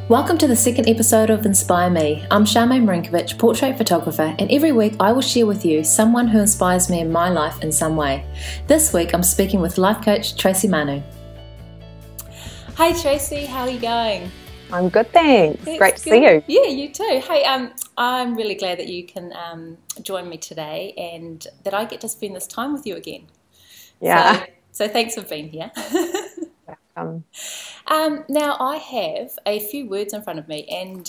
Welcome to the second episode of Inspire Me. I'm Charmaine Marinkovich, portrait photographer, and every week I will share with you someone who inspires me in my life in some way. This week I'm speaking with life coach Tracy Manu. Hey Tracy, how are you going? I'm good, thanks. Great to see you. Yeah, you too. Hey, I'm really glad that you can join me today and that I get to spend this time with you again. Yeah. So thanks for being here. Welcome. Now I have a few words in front of me, and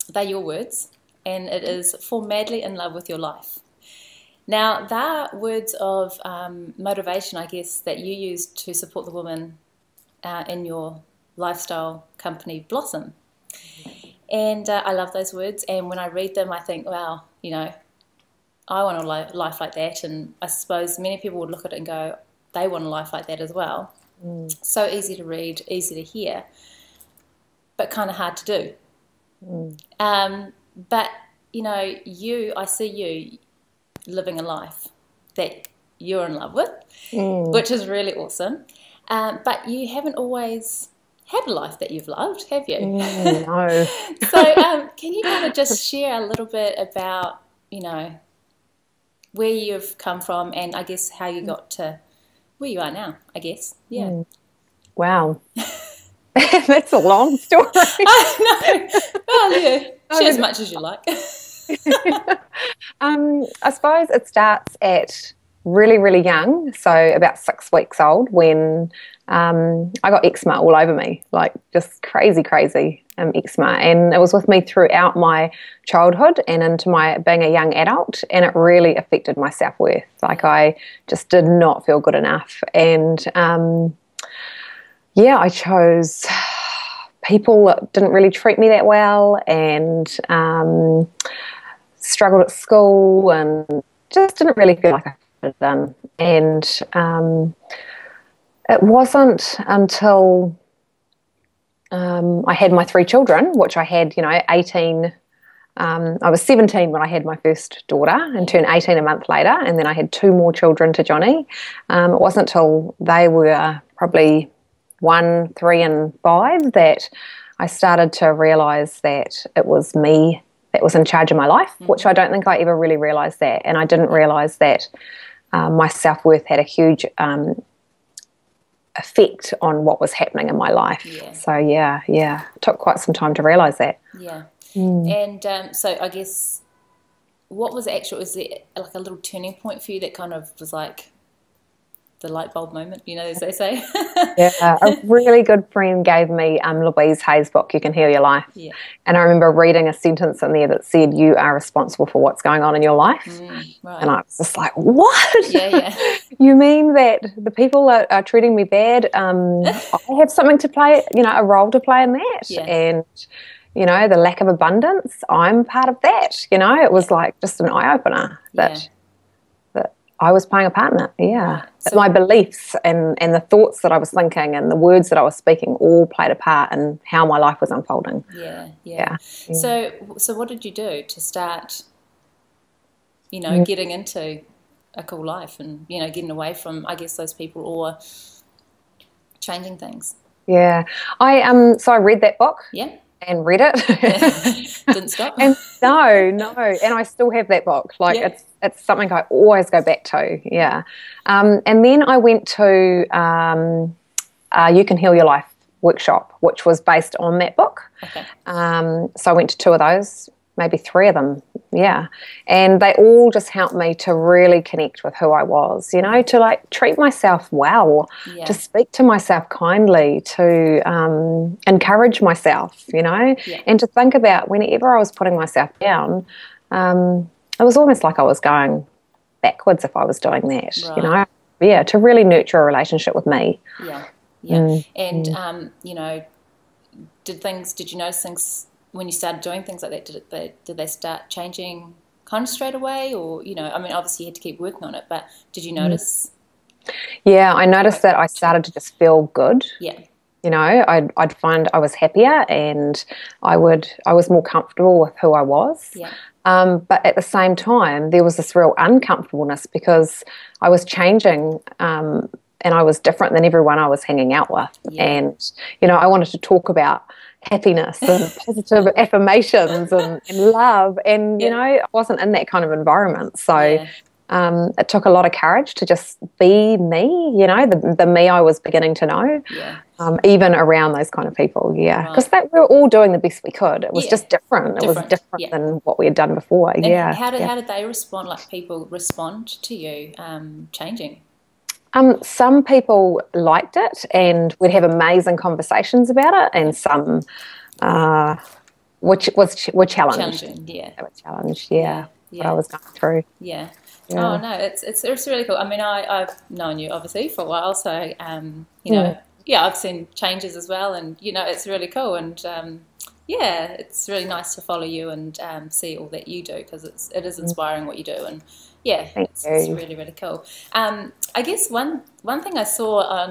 they're your words, and it is fall madly in love with your life. Now they're words of motivation, I guess, that you use to support the woman in your lifestyle company Blossom. And I love those words, and when I read them I think, wow, you know, I want a life like that. And I suppose many people would look at it and go, they want a life like that as well. So easy to read, easy to hear, but kind of hard to do. But you know, I see you living a life that you're in love with, which is really awesome. But you haven't always had a life that you've loved, have you? No. So can you kind of just share a little bit about, you know, where you've come from and I guess how you got to where you are now, I guess. Yeah. Wow. That's a long story. I know. Well, yeah. Share as much as you like. I suppose it starts at really, really young, so about 6 weeks old, when I got eczema all over me, like just crazy eczema. And it was with me throughout my childhood and into my being a young adult, and it really affected my self-worth. Like I just did not feel good enough. And I chose people that didn't really treat me that well, and struggled at school and just didn't really feel like I could have done. And it wasn't until I had my 3 children, which I had, 18. I was 17 when I had my first daughter and turned 18 a month later, and then I had 2 more children to Johnny. It wasn't until they were probably 1, 3 and 5 that I started to realise that it was me that was in charge of my life, which I don't think I ever really realised that. And I didn't realise that my self-worth had a huge effect on what was happening in my life. Yeah. So it took quite some time to realise that. Yeah. And so I guess what was was it like a little turning point for you that kind of was like the light bulb moment, you know, as they say? Yeah, a really good friend gave me Louise Hay's book, You Can Heal Your Life. Yeah. And I remember reading a sentence in there that said, you are responsible for what's going on in your life. Right. And I was just like, what? Yeah. You mean that the people that are treating me bad, I have something to play, a role to play in that? Yeah. And, the lack of abundance, I'm part of that. It was like just an eye-opener that I was playing a part in it. Yeah. So my beliefs and the thoughts that I was thinking and the words that I was speaking all played a part in how my life was unfolding. Yeah. So what did you do to start, getting into a cool life and, getting away from, I guess, those people or changing things? Yeah. I read that book. Yeah. And read it. Didn't stop. And no, and I still have that book. Like it's something I always go back to. Yeah. And then I went to You Can Heal Your Life workshop, which was based on that book. Okay. So I went to 2 of those, maybe 3 of them. Yeah. And they all just helped me to really connect with who I was, to like treat myself well, to speak to myself kindly, to encourage myself, and to think about whenever I was putting myself down, it was almost like I was going backwards if I was doing that, right. To really nurture a relationship with me. Yeah. And, did you notice things when you started doing things like that? Did they start changing kind of straight away? Or, obviously you had to keep working on it, but did you notice? Yeah, I noticed that I started to just feel good. Yeah. I'd find I was happier and I was more comfortable with who I was. Yeah. But at the same time, there was this real uncomfortableness because I was changing and I was different than everyone I was hanging out with. Yeah. And, I wanted to talk about happiness and positive affirmations and love. And, you know, I wasn't in that kind of environment. So it took a lot of courage to just be me, you know, the me I was beginning to know, even around those kind of people. Yeah. Because we were all doing the best we could. It was just different. It was different than what we had done before. And how did they respond? Like, people respond to you changing? Some people liked it and we'd have amazing conversations about it, and some which were challenged. They were challenged, what I was going through. Yeah. Oh no, it's really cool. I mean, I've known you obviously for a while, so you know, I've seen changes as well, and you know, it's really cool, and it's really nice to follow you and see all that you do, because it is inspiring what you do, and it's really, really cool. I guess one thing I saw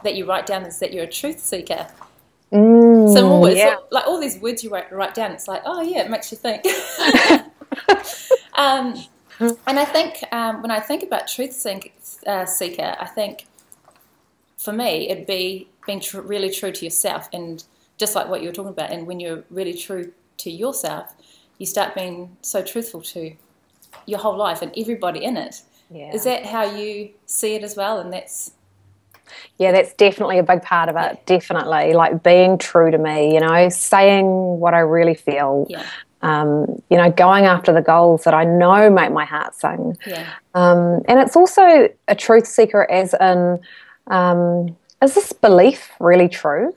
that you write down is that you're a truth seeker. So always, like all these words you write down, it's like, oh yeah, it makes you think. And I think when I think about truth seeker, I think for me it'd be being really true to yourself, and just like what you were talking about. And when you're really true to yourself, you start being so truthful to your whole life and everybody in it. Is that how you see it as well? And that's definitely a big part of it. Definitely, like being true to me, you know, saying what I really feel. You know, going after the goals that I know make my heart sing. And it's also a truth seeker as in, is this belief really true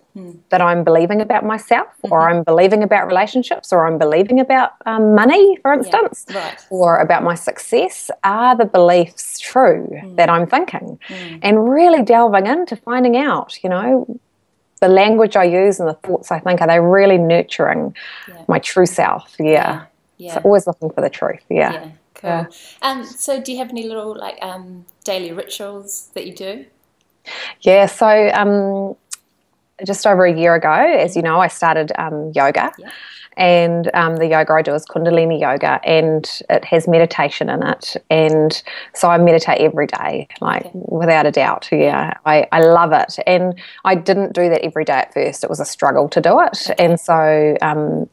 that I'm believing about myself, or I'm believing about relationships, or I'm believing about money, for instance, or about my success? Are the beliefs true that I'm thinking? And really delving into finding out, you know, the language I use and the thoughts I think, are they really nurturing my true self? So always looking for the truth. Cool. So do you have any little like daily rituals that you do? So just over a year ago, as you know, I started yoga. And the yoga I do is Kundalini yoga, and it has meditation in it. And so I meditate every day, like without a doubt. I love it. And I didn't do that every day at first. It was a struggle to do it. And so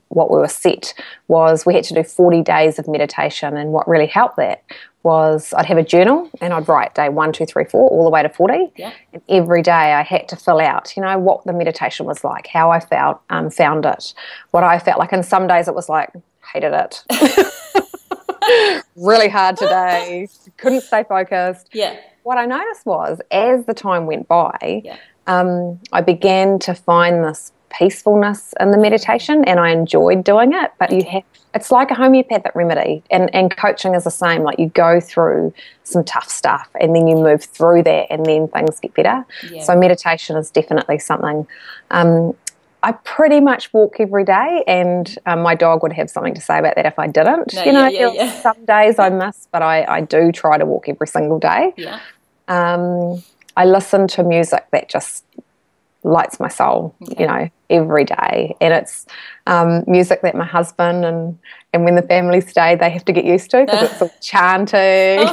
what we were set was we had to do 40 days of meditation. And what really helped that was I'd have a journal and I'd write day 1, 2, 3, 4 all the way to 40. And every day I had to fill out, you know, what the meditation was like, how I felt, found it, what I felt like. And some days it was like, hated it. Really hard today. Couldn't stay focused. What I noticed was as the time went by, I began to find this peacefulness in the meditation, and I enjoyed doing it. But it's like a homeopathic remedy, and coaching is the same. Like you go through some tough stuff and then you move through that and then things get better. So meditation is definitely something. I pretty much walk every day, and my dog would have something to say about that if I didn't. Some days I miss, but I do try to walk every single day. I listen to music that just lights my soul, you know, every day. And it's music that my husband and when the family stay, they have to get used to, because it's all chanting.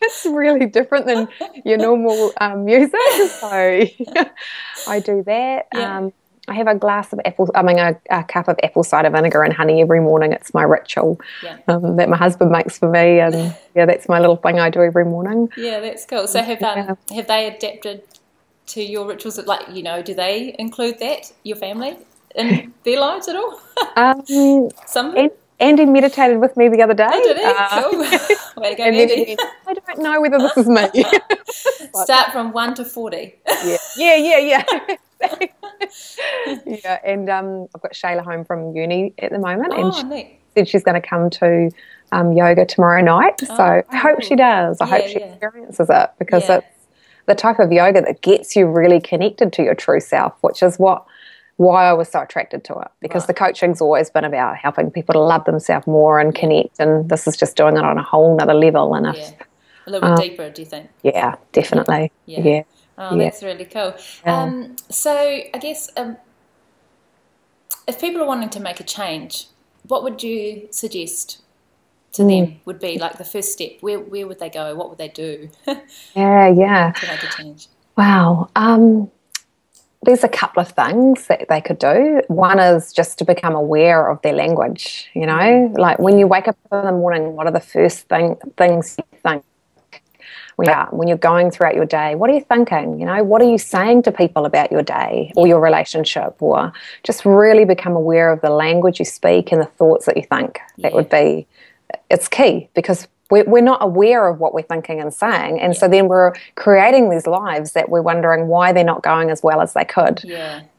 It's really different than your normal music. So I do that. I have a cup of apple cider vinegar and honey every morning. It's my ritual that my husband makes for me. And that's my little thing I do every morning. That's cool. So have they adapted to your rituals? Like, you know, do they include that, your family, in their lives at all? Some. Andy meditated with me the other day. Oh, did he? Cool. Way to go, Andy. I don't know whether this is me. Start from 1 to 40. Yeah. And I've got Shayla home from uni at the moment, and she said she's going to come to yoga tomorrow night. So I hope she does. I hope she experiences it, because it's the type of yoga that gets you really connected to your true self, which is why I was so attracted to it, because the coaching's always been about helping people to love themselves more and connect, and this is just doing it on a whole nother level. And a little bit deeper, do you think? Yeah, definitely. That's really cool. So I guess if people are wanting to make a change, what would you suggest to them would be like the first step? Where would they go? What would they do? To make a change? Wow. there's a couple of things that they could do. One is just to become aware of their language, you know, like when you wake up in the morning, what are the first things you think? When you're going throughout your day, what are you thinking? You know, what are you saying to people about your day or your relationship? Or just really become aware of the language you speak and the thoughts that you think. That would be, it's key, because we're not aware of what we're thinking and saying, and so then we're creating these lives that we're wondering why they're not going as well as they could.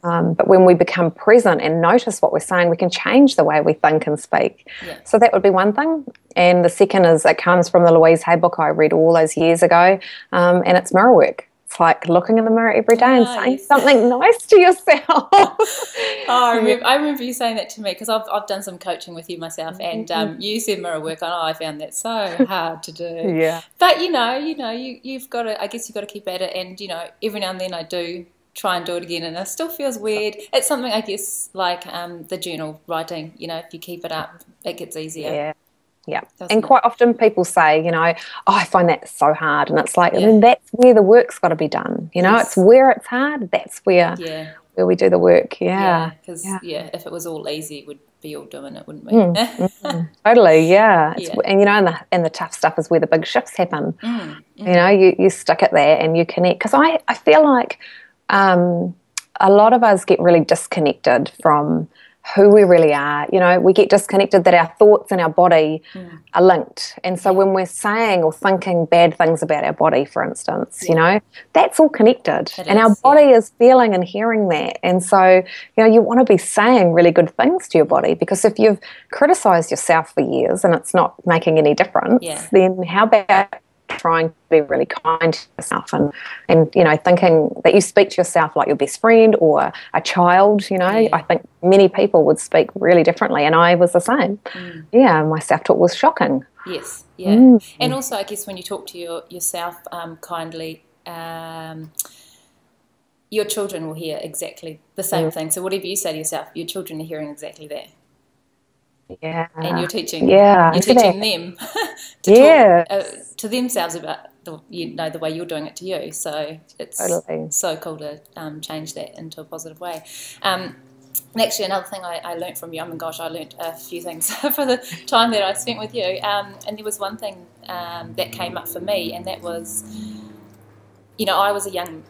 But when we become present and notice what we're saying, we can change the way we think and speak. So that would be one thing. And the second is, it comes from the Louise Hay book I read all those years ago, and it's mirror work. It's like looking in the mirror every day and saying something nice to yourself. I remember you saying that to me, because I've done some coaching with you myself, and you said mirror work. I found that so hard to do. But you've got to. I guess you've got to keep at it, and every now and then I do try and do it again, and it still feels weird. It's something, I guess, like the journal writing. If you keep it up, it gets easier. And quite often people say, I find that so hard, and it's like, I mean, that's where the work's got to be done. It's where it's hard. That's where we do the work. Because if it was all easy, we'd be all doing it, wouldn't we? Totally, And and the tough stuff is where the big shifts happen. You stick at that and you connect. Because I feel like a lot of us get really disconnected from who we really are. We get disconnected that our thoughts and our body are linked. And so when we're saying or thinking bad things about our body, for instance, that's all connected. Our body is feeling and hearing that. And so, you want to be saying really good things to your body, because if you've criticised yourself for years and it's not making any difference, then how about trying to be really kind to yourself and thinking that you speak to yourself like your best friend or a child. I think many people would speak really differently, and I was the same. My self-talk was shocking. And also, I guess when you talk to yourself kindly, your children will hear exactly the same thing. So whatever you say to yourself, your children are hearing exactly that. And you're teaching them to talk to themselves about the way you're doing it to you. So it's so cool to change that into a positive way. And actually, another thing I learnt from you, I learnt a few things for the time that I spent with you. And there was one thing that came up for me, and that was, I was a young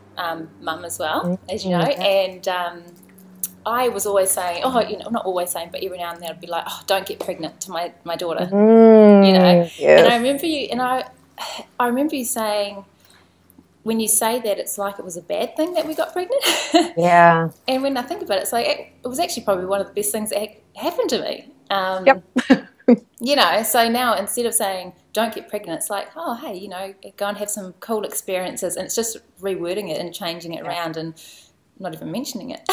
mum as well, as you know, and I was always saying, not always saying, but every now and then I'd be like, don't get pregnant to my daughter, And I remember you, and I remember you saying, when you say that, it's like it was a bad thing that we got pregnant. And when I think about it, it's like it was actually probably one of the best things that happened to me. So now instead of saying don't get pregnant, it's like, oh, hey, go and have some cool experiences, and it's just rewording it and changing it around and not even mentioning it.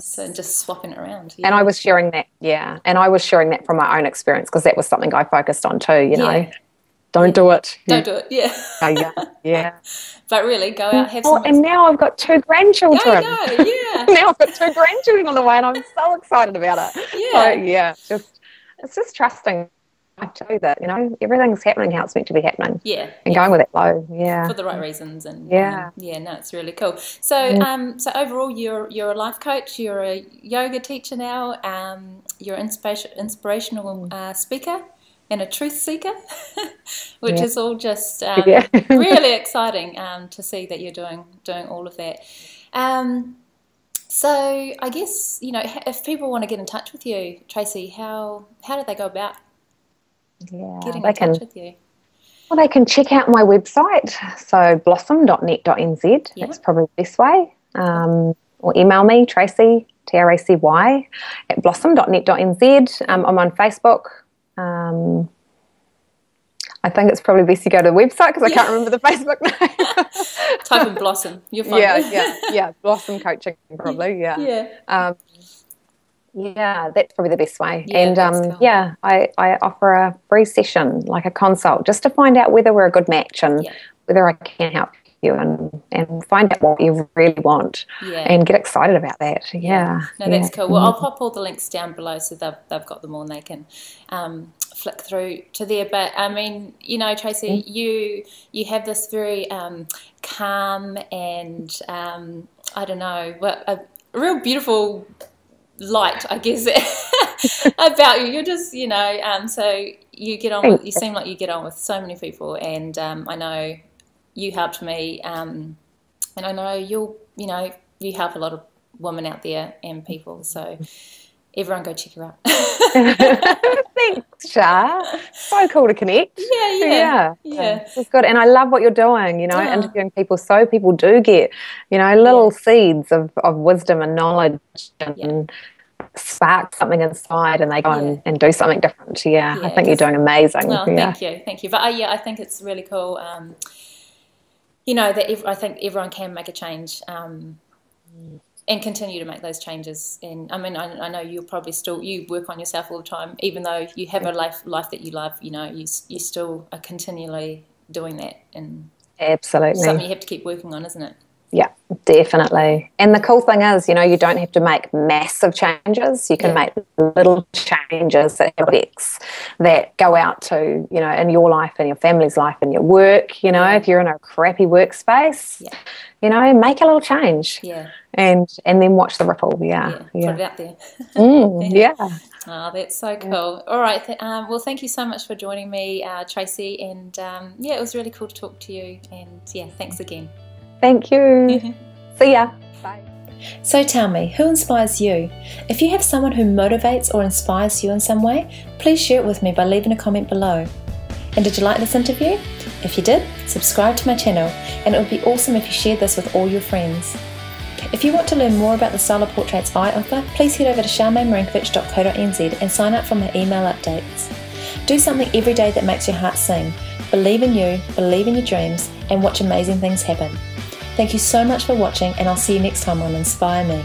So just swapping it around. And I was sharing that, and I was sharing that from my own experience, because that was something I focused on too, Don't do it. Don't do it, But really, go out, have some... and now I've got 2 grandchildren. Now I've got 2 grandchildren on the way, and I'm so excited about it. So, it's just trusting. I tell you that, everything's happening how it's meant to be happening. And going with it flow. For the right reasons. And no, it's really cool. So so overall, you're a life coach, you're a yoga teacher now, you're an inspirational speaker and a truth seeker, which is all just really exciting to see that you're doing all of that. So I guess, if people want to get in touch with you, Tracy, how do they go about getting in touch with you? Well, they can check out my website, so blossom.net.nz. That's probably the best way. Or email me, Tracy, Tracy, at blossom.net.nz. I'm on Facebook. I think it's probably best to go to the website, because I can't remember the Facebook name. Type in Blossom, you'll find it. Blossom Coaching, probably, that's probably the best way. And cool. I offer a free session, like a consult, just to find out whether we're a good match and whether I can help you and find out what you really want and get excited about that. No, that's cool. Well, I'll pop all the links down below, so they've got them all, and they can flick through to there. But I mean, you know, Tracy, you have this very calm and I don't know, a real beautiful light, I guess, about you. You're just, you know, so you get on with, you seem like you get on with so many people, and I know you helped me, and I know you help a lot of women out there and people, so everyone go check her out. Thanks, Shah. So cool to connect. Yeah. It's good. And I love what you're doing, you know, interviewing people so people do get, you know, little seeds of wisdom and knowledge and spark something inside, and they go and do something different. I think you're doing amazing. Well, thank you. But I think it's really cool, you know, that I think everyone can make a change, and continue to make those changes. And I mean, I know you'll probably you work on yourself all the time, even though you have a life that you love, you know, you still are continually doing that. And absolutely something you have to keep working on, isn't it? Yeah, definitely. And the cool thing is, you know, you don't have to make massive changes. You can make little changes that have effects that go out to, you know, in your life and your family's life and your work. You know, if you're in a crappy workspace, you know, make a little change. And then watch the ripple. Put it out there. Oh, that's so cool. All right. Well, thank you so much for joining me, Tracy. And it was really cool to talk to you. And thanks again. Thank you. See ya. Bye. So tell me, who inspires you? If you have someone who motivates or inspires you in some way, please share it with me by leaving a comment below. And did you like this interview? If you did, subscribe to my channel, and it would be awesome if you shared this with all your friends. If you want to learn more about the style of portraits I offer, please head over to charmainemarinkovich.co.nz and sign up for my email updates. Do something every day that makes your heart sing. Believe in you, believe in your dreams, and watch amazing things happen. Thank you so much for watching, and I'll see you next time on Inspire Me.